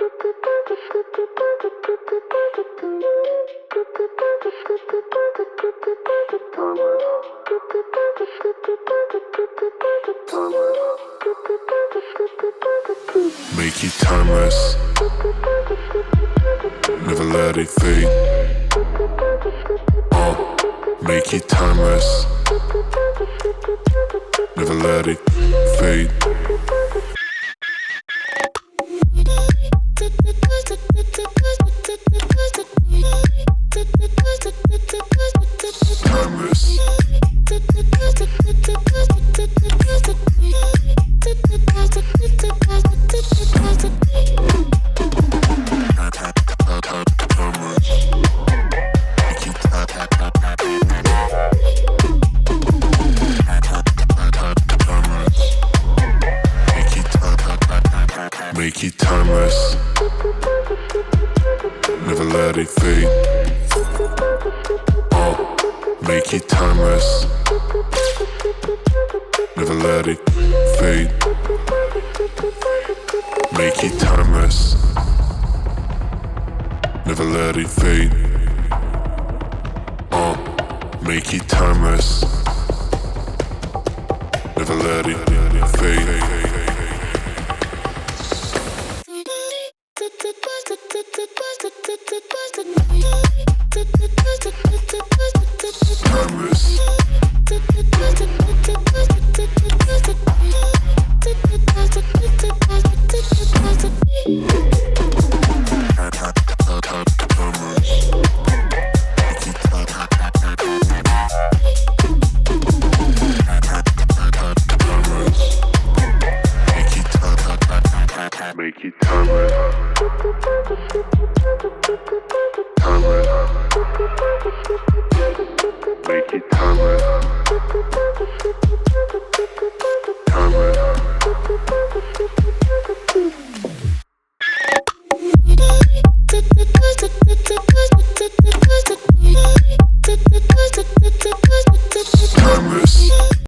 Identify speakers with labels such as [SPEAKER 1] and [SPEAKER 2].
[SPEAKER 1] Make it timeless, never let it fade. Make it timeless, never let it fade. Timeless. Make it timeless, never let it fade. Make it timeless, never let it fade. Make it timeless, never let it fade. Make it timeless, never let it fade. Make it timeless, timeless. Make it timeless, timeless.